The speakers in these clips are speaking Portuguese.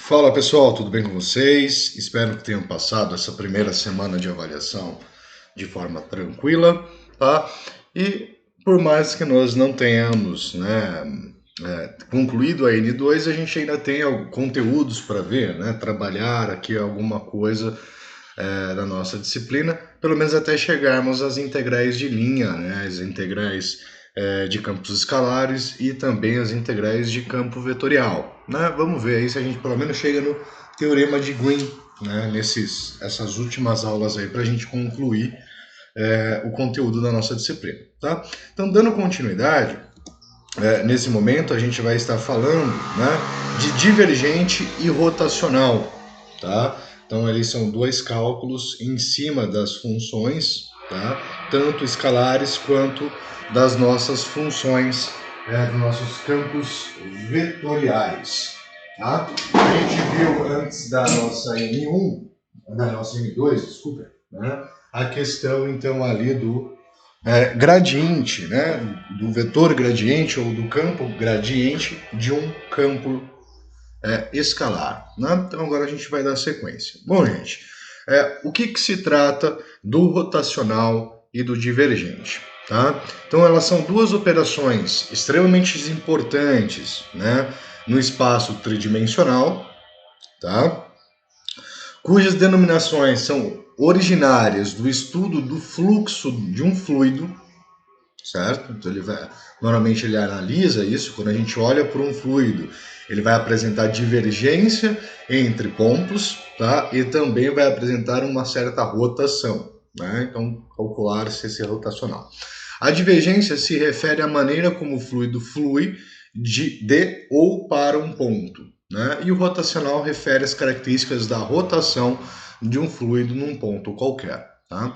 Fala pessoal, tudo bem com vocês? Espero que tenham passado essa primeira semana de avaliação de forma tranquila, tá? E por mais que nós não tenhamos, concluído a N2, a gente ainda tem conteúdos para ver, né? Trabalhar aqui alguma coisa da nossa disciplina, pelo menos até chegarmos às integrais de linha, né? As integrais de campos escalares e também as integrais de campo vetorial, né? Vamos ver aí se a gente pelo menos chega no teorema de Green, né? Essas últimas aulas aí para a gente concluir o conteúdo da nossa disciplina, tá? Então, dando continuidade, nesse momento a gente vai estar falando, né, de divergente e rotacional, tá? Então, eles são dois cálculos em cima das funções, tá? Tanto escalares quanto das nossas funções, dos nossos campos vetoriais, tá? A gente viu antes da nossa N1, da nossa N2, desculpa, né? A questão, então, ali do gradiente, né? Do vetor gradiente ou do campo gradiente de um campo escalar, né? Então agora a gente vai dar sequência. Bom, gente, o que se trata do rotacional e do divergente, tá? Então elas são duas operações extremamente importantes, né, no espaço tridimensional, tá? Cujas denominações são originárias do estudo do fluxo de um fluido, certo? Então normalmente ele analisa isso. Quando a gente olha para um fluido, ele vai apresentar divergência entre pontos, tá? E também vai apresentar uma certa rotação, né? Então, calcular se esse é rotacional. A divergência se refere à maneira como o fluido flui de ou para um ponto, né? E o rotacional refere às características da rotação de um fluido num ponto qualquer, tá?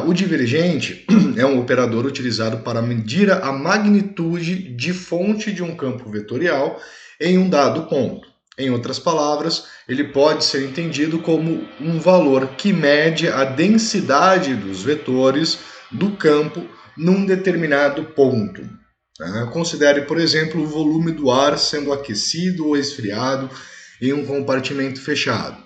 O divergente é um operador utilizado para medir a magnitude de fonte de um campo vetorial em um dado ponto. Em outras palavras, ele pode ser entendido como um valor que mede a densidade dos vetores do campo num determinado ponto. Considere, por exemplo, o volume do ar sendo aquecido ou esfriado em um compartimento fechado.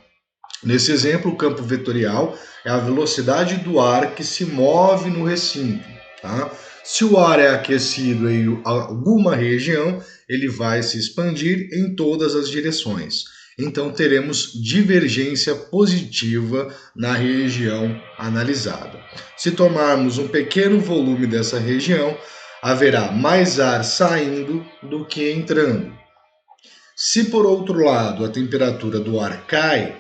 Nesse exemplo, o campo vetorial é a velocidade do ar que se move no recinto, tá? Se o ar é aquecido em alguma região, ele vai se expandir em todas as direções. Então, teremos divergência positiva na região analisada. Se tomarmos um pequeno volume dessa região, haverá mais ar saindo do que entrando. Se, por outro lado, a temperatura do ar cai,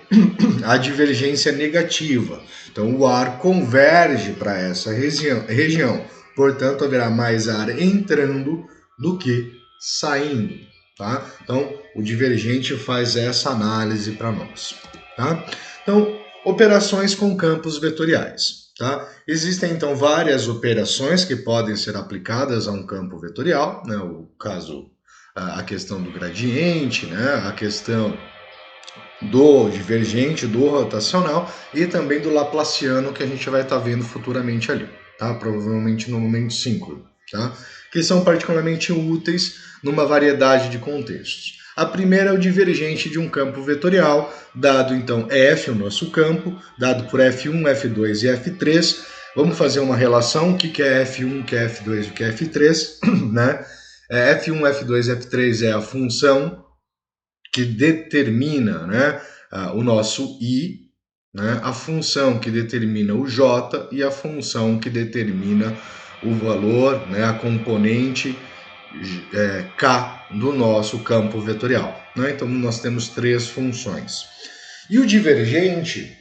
a divergência é negativa. Então, o ar converge para essa região. Portanto, haverá mais ar entrando do que saindo. Tá? Então, o divergente faz essa análise para nós. Tá? Então, operações com campos vetoriais. Tá? Existem, então, várias operações que podem ser aplicadas a um campo vetorial, né? O caso, a questão do gradiente, né? A questão do divergente, do rotacional e também do laplaciano, que a gente vai estar vendo futuramente ali, tá? Provavelmente no momento 5, tá? Que são particularmente úteis numa variedade de contextos. A primeira é o divergente de um campo vetorial, dado então F, o nosso campo, dado por F1, F2 e F3. Vamos fazer uma relação, o que é F1, o que é F2 e o que é F3, né? F1, F2 e F3 é a função que determina, né, o nosso I, né, a função que determina o J e a função que determina o valor, né, a componente K do nosso campo vetorial. Né? Então, nós temos três funções. E o divergente,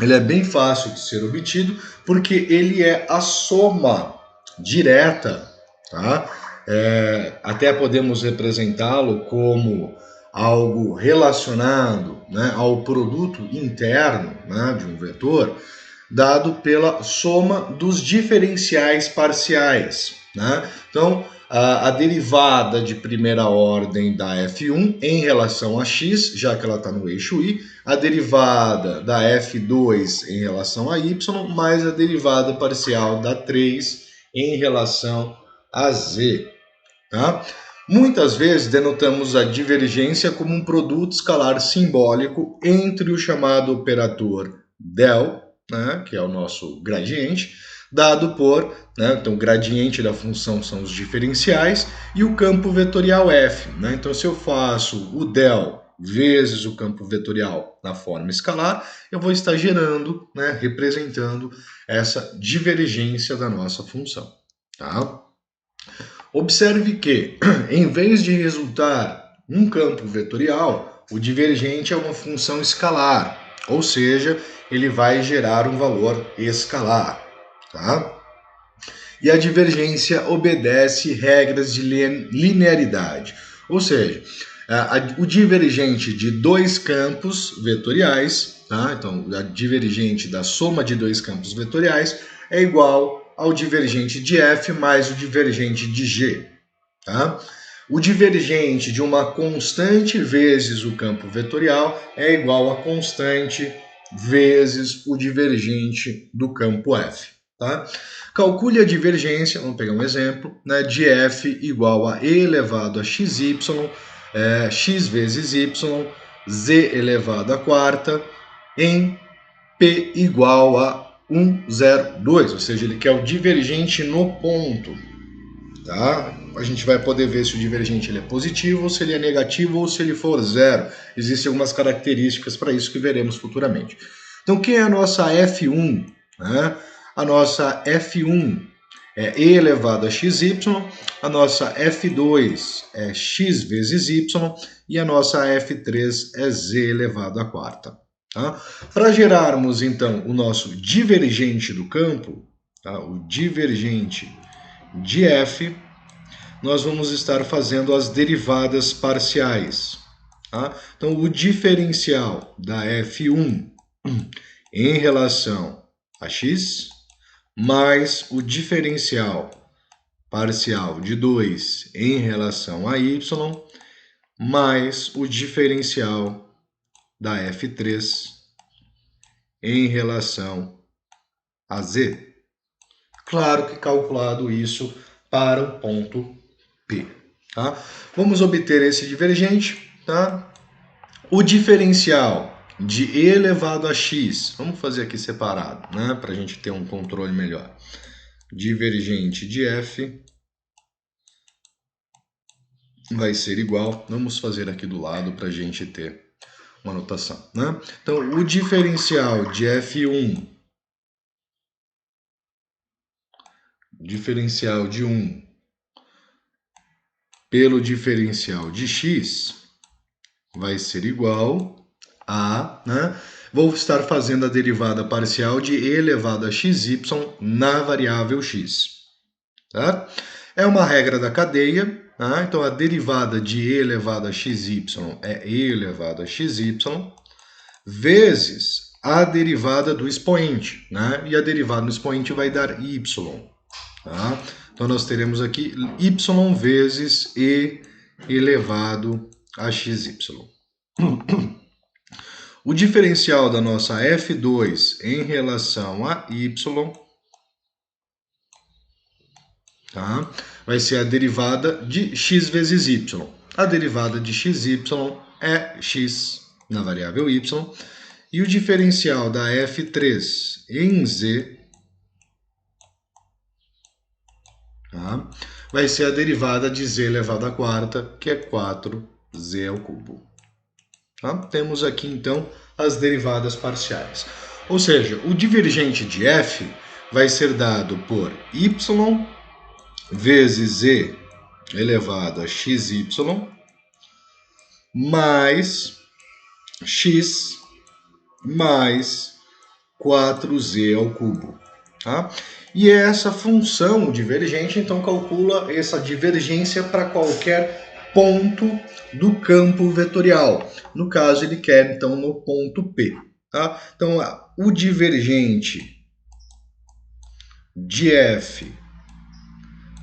ele é bem fácil de ser obtido, porque ele é a soma direta, tá? Até podemos representá-lo como algo relacionado, né, ao produto interno, né, de um vetor, dado pela soma dos diferenciais parciais. Né? Então, a derivada de primeira ordem da F1 em relação a x, já que ela está no eixo y, a derivada da F2 em relação a y, mais a derivada parcial da 3 em relação a z. Tá? Muitas vezes denotamos a divergência como um produto escalar simbólico entre o chamado operador del, né, que é o nosso gradiente, dado por, né, então o gradiente da função são os diferenciais, e o campo vetorial f. Né? Então se eu faço o del vezes o campo vetorial na forma escalar, eu vou estar gerando, né, representando essa divergência da nossa função. Tá? Observe que, em vez de resultar um campo vetorial, o divergente é uma função escalar, ou seja, ele vai gerar um valor escalar. Tá? E a divergência obedece regras de linearidade, ou seja, o divergente de dois campos vetoriais, tá? Então a divergente da soma de dois campos vetoriais é igual ao divergente de f mais o divergente de g. Tá? O divergente de uma constante vezes o campo vetorial é igual a constante vezes o divergente do campo f. Tá? Calcule a divergência, vamos pegar um exemplo, né, de f igual a e elevado a xy, x vezes y, z elevado à quarta, em p igual a 1, 0, 2, ou seja, ele quer o divergente no ponto. Tá? A gente vai poder ver se o divergente ele é positivo, ou se ele é negativo, ou se ele for zero. Existem algumas características para isso que veremos futuramente. Então, quem é a nossa F1? Né? A nossa F1 é e elevado a xy, a nossa F2 é x vezes y e a nossa F3 é z elevado à quarta. Tá? Para gerarmos, então, o nosso divergente do campo, tá? O divergente de f, nós vamos estar fazendo as derivadas parciais. Tá? Então, o diferencial da f1 em relação a x, mais o diferencial parcial de 2 em relação a y, mais o diferencial da f3 em relação a z. Claro que calculado isso para o ponto P. Tá? Vamos obter esse divergente. Tá? O diferencial de e elevado a x, vamos fazer aqui separado, né, para a gente ter um controle melhor. Divergente de f vai ser igual, vamos fazer aqui do lado para a gente ter uma notação. Né? Então, o diferencial de f1, diferencial de 1 pelo diferencial de x vai ser igual a, né? Vou estar fazendo a derivada parcial de e elevado a xy na variável x. Tá? É uma regra da cadeia, tá? Então a derivada de e elevado a xy é e elevado a xy vezes a derivada do expoente, né? E a derivada do expoente vai dar y. Tá? Então nós teremos aqui y vezes e elevado a xy. O diferencial da nossa f2 em relação a y, tá? Vai ser a derivada de x vezes y. A derivada de xy é x na variável y. E o diferencial da f3 em z, tá? Vai ser a derivada de z elevado à quarta, que é 4z ao cubo. Tá? Temos aqui, então, as derivadas parciais. Ou seja, o divergente de f vai ser dado por y vezes z elevado a xy mais x mais 4z ao cubo. Tá? E essa função divergente, então, calcula essa divergência para qualquer ponto do campo vetorial. No caso, ele quer, então, no ponto P. Tá? Então, o divergente de f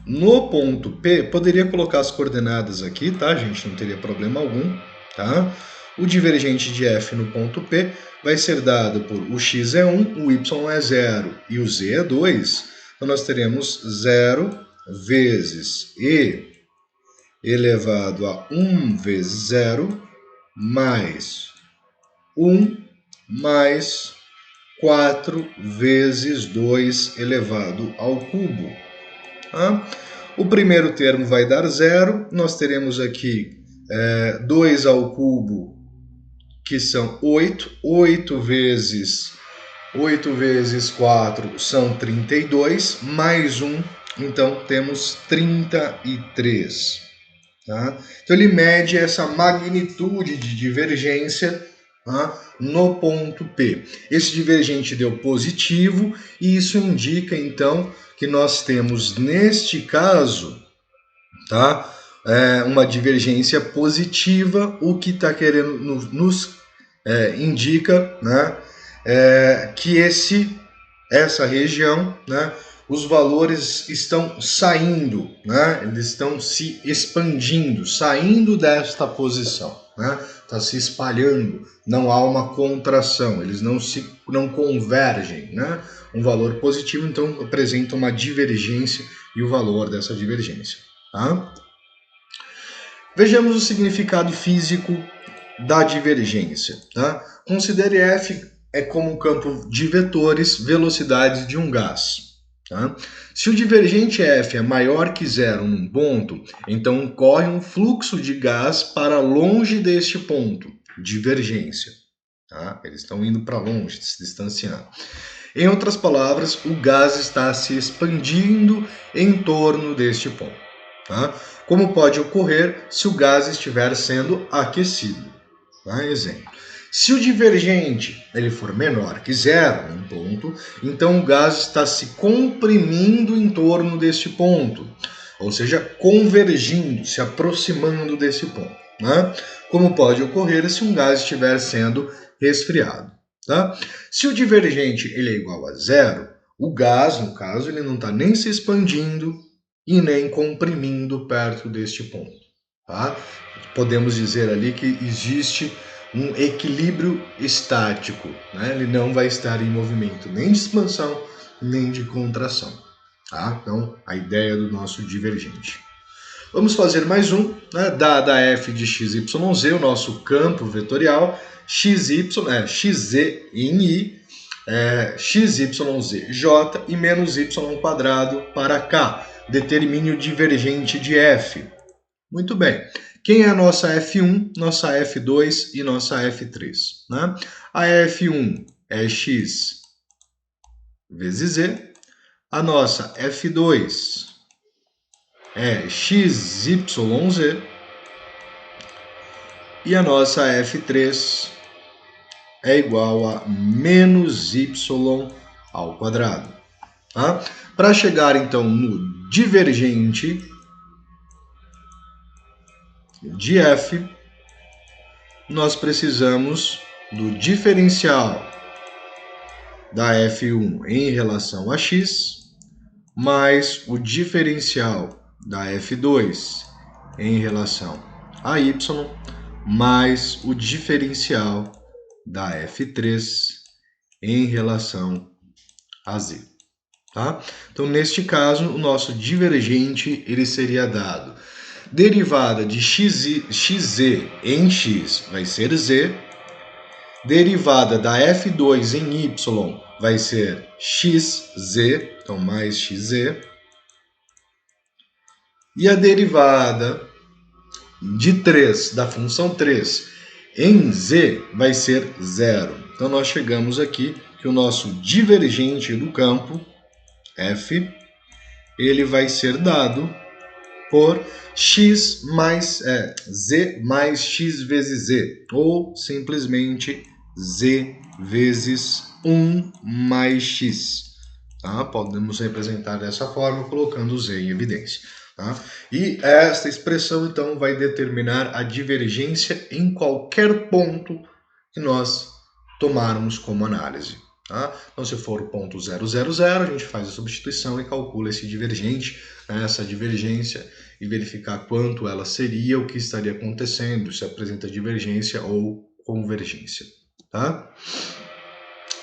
no ponto P, poderia colocar as coordenadas aqui, tá, gente? Não teria problema algum, tá? O divergente de f no ponto P vai ser dado por o x é 1, o y é 0 e o z é 2. Então, nós teremos 0 vezes e elevado a 1 vezes 0 mais 1 mais 4 vezes 2 elevado ao cubo. Tá? O primeiro termo vai dar 0, nós teremos aqui 2 ao cubo, que são 8, 8 vezes 4 são 32, mais 1, então temos 33. Tá? Então ele mede essa magnitude de divergência, tá, no ponto P. Esse divergente deu positivo e isso indica então que nós temos neste caso, tá, uma divergência positiva, o que está querendo nos indica, né, que essa região, né, os valores estão saindo, né? Eles estão se expandindo, saindo desta posição, né? Está se espalhando, não há uma contração, eles não convergem, né? Um valor positivo, então, apresenta uma divergência e o valor dessa divergência. Tá? Vejamos o significado físico da divergência. Tá? Considere F como um campo de vetores, velocidade de um gás. Tá? Se o divergente F é maior que zero num ponto, então ocorre um fluxo de gás para longe deste ponto, divergência. Tá? Eles estão indo para longe, se distanciando. Em outras palavras, o gás está se expandindo em torno deste ponto. Tá? Como pode ocorrer se o gás estiver sendo aquecido. Tá? Exemplo. Se o divergente ele for menor que zero, um ponto, então o gás está se comprimindo em torno deste ponto, ou seja, convergindo, se aproximando desse ponto. Né? Como pode ocorrer se um gás estiver sendo resfriado. Tá? Se o divergente ele é igual a zero, o gás, no caso, ele não está nem se expandindo e nem comprimindo perto deste ponto. Tá? Podemos dizer ali que existe um equilíbrio estático, né? Ele não vai estar em movimento nem de expansão, nem de contração. Tá? Então, a ideia do nosso divergente. Vamos fazer mais um, né? Dada f de x, y, z, o nosso campo vetorial, xz em i, xyz j e menos y quadrado para k. Determine o divergente de f. Muito bem. Quem é a nossa F1, nossa F2 e nossa F3? Né? A F1 é x vezes z. A nossa F2 é xyz. E a nossa F3 é igual a menos y ao quadrado. Tá? Para chegar, então, no divergente de f, nós precisamos do diferencial da f1 em relação a x, mais o diferencial da f2 em relação a y, mais o diferencial da f3 em relação a z. Tá? Então, neste caso, o nosso divergente ele seria dado. Derivada de xz em x vai ser z. Derivada da f2 em y vai ser xz, então mais xz. E a derivada de 3, da função 3 em z vai ser zero. Então nós chegamos aqui que o nosso divergente do campo, f, ele vai ser dado por x mais z mais x vezes z, ou simplesmente z vezes 1 mais x. Tá? Podemos representar dessa forma, colocando o z em evidência. Tá? E esta expressão, então, vai determinar a divergência em qualquer ponto que nós tomarmos como análise. Tá? Então, se for o ponto 0, 0, 0, a gente faz a substituição e calcula esse divergente, essa divergência, e verificar quanto ela seria, o que estaria acontecendo, se apresenta divergência ou convergência. Tá?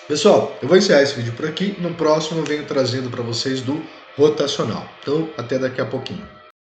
Pessoal, eu vou encerrar esse vídeo por aqui. No próximo eu venho trazendo para vocês do rotacional. Então, até daqui a pouquinho.